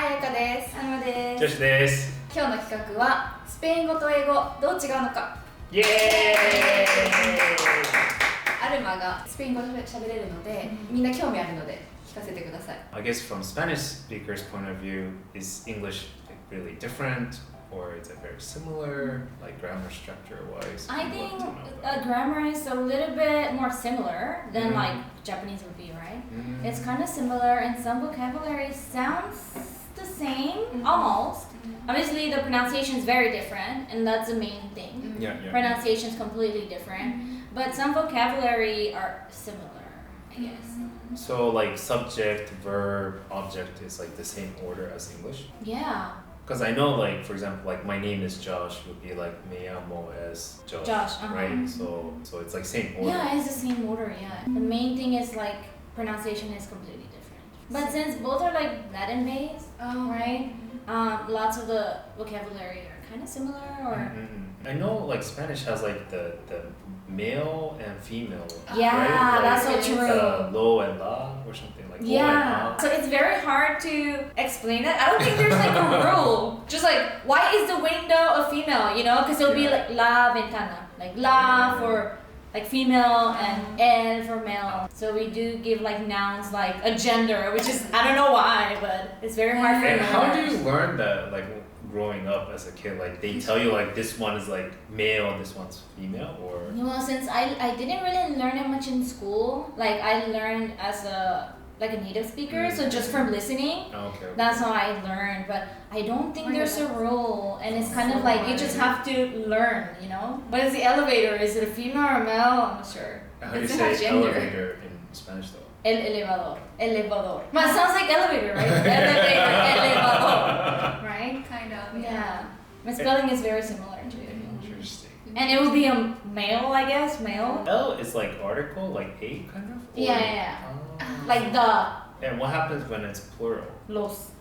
はい、ゆかです。アルマです。ジョシュです。今日の企画はスペイン語と英語どう違うのか。イエーイ。アルマがスペイン語喋れるので、みんな興味あるので聞かせてください。I guess from Spanish speakers' point of view, is English really different, or is it very similar, like grammar structure wise? I think grammar is a little bit more similar than like Japanese would be, right? It's kind of similar, and some vocabulary sounds the same, almost. Obviously, the pronunciation is very different, and that's the main thing. Yeah. Pronunciation is completely different, but some vocabulary are similar, I guess. So like subject, verb, object is like the same order as English? Yeah. Because I know, like, for example, like my name is Josh would be like me llamo as Josh, right? So it's like same order. Yeah, it's the same order, yeah. The main thing is like pronunciation is completely different. But since both are like Latin based, right? Lots of the vocabulary are kind of similar, or I know like Spanish has like the male and female. yeah, right? Like, that's so true. Lo and la or something like. Yeah, lo and la. so it's very hard to explain that. I don't think there's like a rule. Just like, why is the window a female, you know? Because it'll be like la ventana, like la for like female and el for male. So we do give like nouns like a gender, which is, I don't know why, but it's very hard for And me. how do you learn that, like growing up as a kid? Like they tell you like this one is like male and this one's female, or? Well, since I didn't really learn it much in school, like I learned as a native speaker, so just from listening, Okay. that's how I learned. But I don't think there's a rule, and it's kind of like you just have to learn, you know. But it's the elevator. Is it a female or a male? I'm not sure. How do you Doesn't have say gender. elevator in Spanish though? El elevador. Elevador. But it sounds like elevator, right? Elevator, elevador, right? Kind of. Yeah. My spelling is very similar to it. Interesting. And it would be a male, I guess, male. L is like article, like a kind of? Or? Yeah. Oh. Like the. And what happens when it's plural? Los.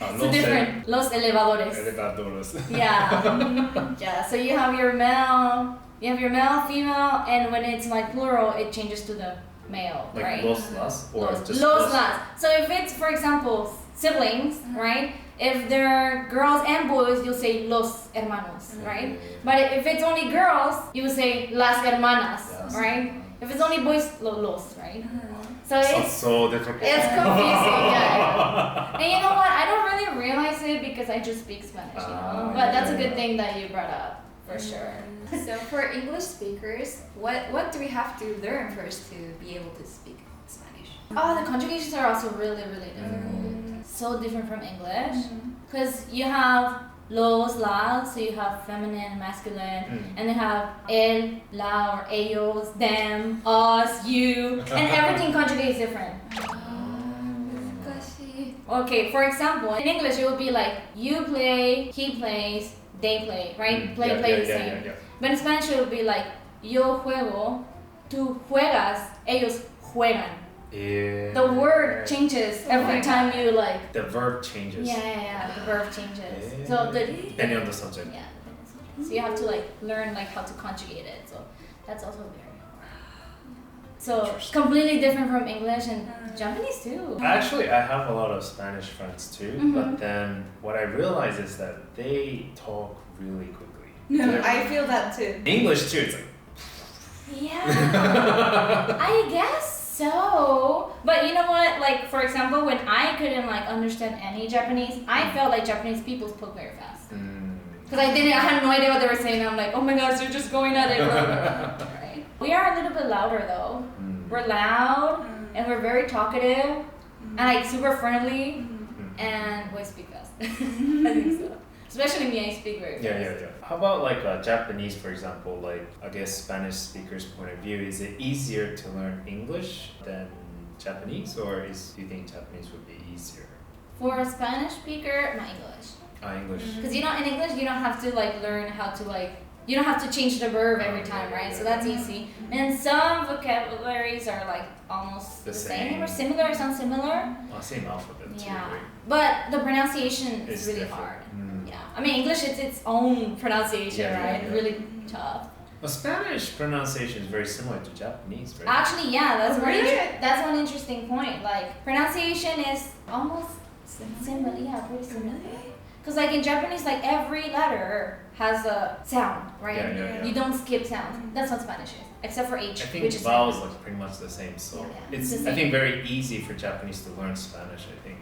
It's los different. Los elevadores. Elevadores. Yeah. Yeah. So you have your male, female, and when it's like plural, it changes to the male, Like right? los las or just Los las. So if it's, for example, siblings, right? If they're girls and boys, you'll say los hermanos, right? But if it's only girls, you will say las hermanas, right? If it's only boys, los, right? So Sounds so difficult. it's confusing, yeah. And you know what? I don't really realize it because I just speak Spanish, you know. But that's a good thing that you brought up, for sure. So for English speakers, what do we have to learn first to be able to speak Spanish? Oh, the conjugations are also really, really difficult. So different from English. Because you have los, las, so you have feminine, masculine, and they have el, la, or ellos, them, us, you, and everything conjugates different. Okay, for example, in English it would be like you play, he plays, they play, right? Play the same. Yeah. But in Spanish it would be like yo juego, tú juegas, ellos juegan. Yeah. The word changes every time you like. The verb changes. Yeah. The verb changes. Yeah. So Depending on the subject. yeah. So you have to like learn like how to conjugate it. So that's also very hard. So completely different from English and Japanese too. Actually, I have a lot of Spanish friends too, but then what I realize is that they talk really quickly. I feel that too. English too, it's like. Yeah. I guess so. But you know what? Like for example, when I couldn't like understand any Japanese, I felt like Japanese people spoke very fast. Because I had no idea what they were saying. I'm like, oh my gosh, they're just going at it. Right? We are a little bit louder though. We're loud and we're very talkative and like super friendly and we speak fast. I think so. Especially me, I speak very fast. Yeah. How about like Japanese, for example? Like I guess Spanish speakers' point of view, is it easier to learn English than Japanese, or do you think Japanese would be easier? For a Spanish speaker, my English. English. Because you know, in English, you don't have to like learn how to like. You don't have to change the verb every time, right? So that's easy. And some vocabularies are like almost the same or similar, or sound similar. Same alphabet too, Yeah. right? But the pronunciation is It's really different. hard. Yeah. I mean, English, it's its own pronunciation, right? Yeah. Really tough. Well, Spanish pronunciation is very similar to Japanese, right? Actually, yeah, that's Really? that's one interesting point. Like pronunciation is almost Similar, yeah, pretty similar. Because like in Japanese, like every letter has a sound, right? Yeah. You don't skip sounds. That's what Spanish is, except for H, I think which is vowels like pretty much the same, so Yeah. it's It's the I think same. very easy for Japanese to learn Spanish. I think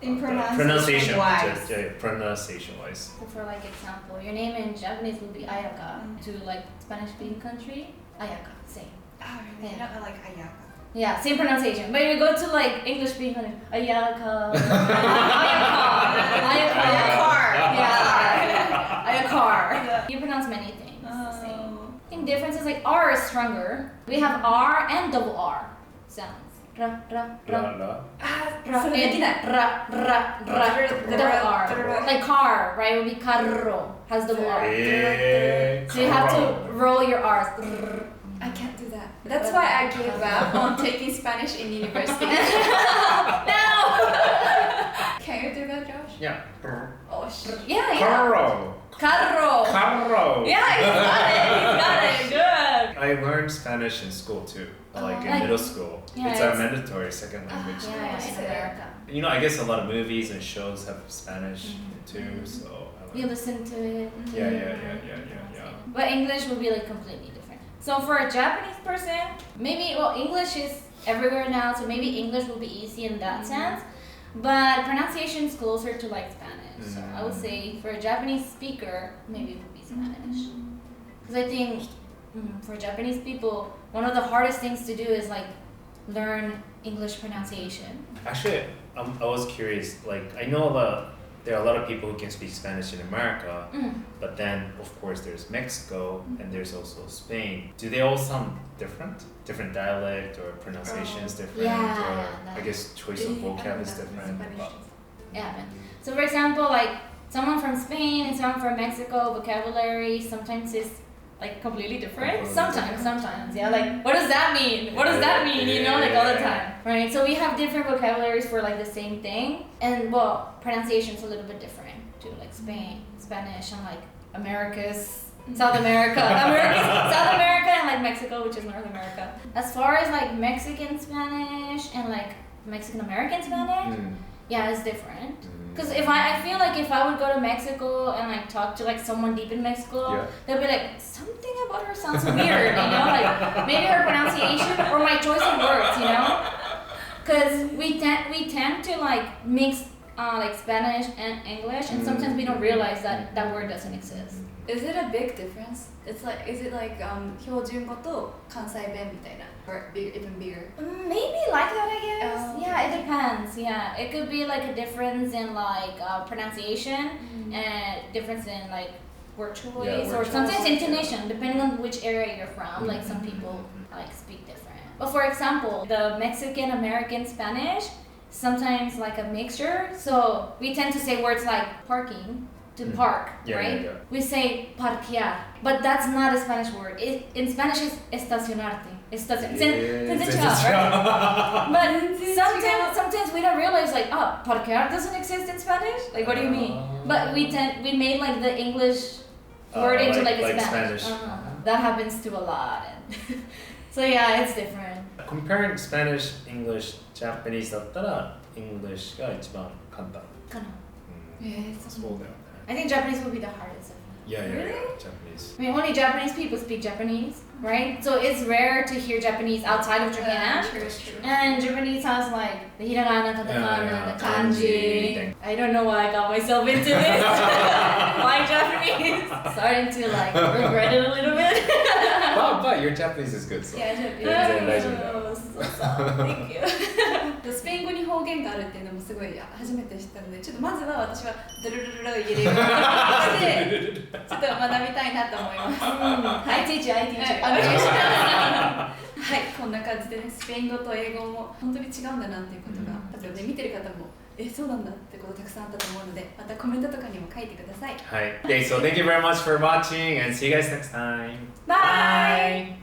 In The pronunciation wise. pronunciation wise. So for like example, your name in Japanese would be Ayaka. To like Spanish-speaking country, Ayaka, same. Oh, really? Yeah. I don't like ayaka. Yeah, same pronunciation. But if you go to like English-speaking country, Ayaka, Ayaka, yeah, Ayakar. You pronounce many things the same. I think difference is like R is stronger. We have R and double R sounds. Ra, ra, ra. La. Ra, double R. Like car, right? It would be carro, has double R. So you have to roll your R's. I can't do that. That's why I gave up on taking Spanish in university. No! Can you do that, Josh? Yeah. Oh, shit. Yeah. Carro. Carro. Yeah, he's got it. Good. I learned Spanish in school too, like in Like- middle school. Yeah, it's our it's- mandatory second language. Yeah, in America. You know, I guess a lot of movies and shows have Spanish too, so I You learned. listen to it. Yeah. But English will be like completely different. So for a Japanese person, maybe, well, English is everywhere now, so maybe English will be easy in that sense. But pronunciation is closer to like Spanish. So I would say for a Japanese speaker, maybe it would be Spanish. Because I think for Japanese people, one of the hardest things to do is like learn English pronunciation. Actually, I was curious. Like, I know there are a lot of people who can speak Spanish in America, but then of course there's Mexico and there's also Spain. Do they all sound different? Different dialect or pronunciations different? Yeah, Or I guess choice of vocab is different. But, Yeah. So for example, like someone from Spain and someone from Mexico, vocabulary sometimes is like completely different. Sometimes, yeah. Like, what does that mean? What does that mean? You know, like all the time, right? So we have different vocabularies for like the same thing, and well, pronunciation's a little bit different too. Like Spanish, and like South America, South America, and like Mexico, which is North America. As far as like Mexican Spanish and like Mexican American Spanish, yeah, it's different. Because I feel like if I would go to Mexico and like talk to like someone deep in Mexico, they'll be like, something about her sounds weird, you know, like maybe her pronunciation or my choice of words, you know, because we tend to like mix like Spanish and English, and sometimes we don't realize that that word doesn't exist. Is it a big difference? Is it like 標準語と関西弁みたいな? Or even bigger? Maybe like that, I guess. Oh, okay. Yeah, it depends. Yeah, it could be like a difference in like pronunciation and difference in like word choice word or choice. sometimes intonation, depending on which area you're from. Like some people like speak different. But for example, the Mexican American Spanish, sometimes like a mixture. So we tend to say words like parking. To park, right? Yeah. We say parquear, but that's not a Spanish word. In Spanish, it's estacionarte. But sometimes we don't realize like, parquear doesn't exist in Spanish. Like, what do you mean? But we made like the English word into like a Spanish. That happens to a lot. So yeah, it's different. Comparing Spanish, English, Japanese だったら English が一番簡単。そうだよね。I think Japanese would be the hardest. Yeah, Japanese. I mean, only Japanese people speak Japanese, right? So it's rare to hear Japanese outside of Japan. True. And Japanese has like the hiragana, katakana, the kanji. I don't know why I got myself into this. Why Japanese? Starting to like regret it a little bit. But your Japanese is good, so. Yeah, そう Thank you. スペイン語に方言があるっていうのもすごい初めて知ったので、ちょっとまずは私はドルルルルを言えるようにしてちょっと学びたいなと思います。I teach you. はい、こんな感じでね、スペイン語と英語も本当に違うんだなっていうことが、多分ね、見てる方もそうなんだってことたくさんあったと思うので、またコメントとかにも書いてください。はい。Okay, so thank you very much for watching and see you guys next time. Bye.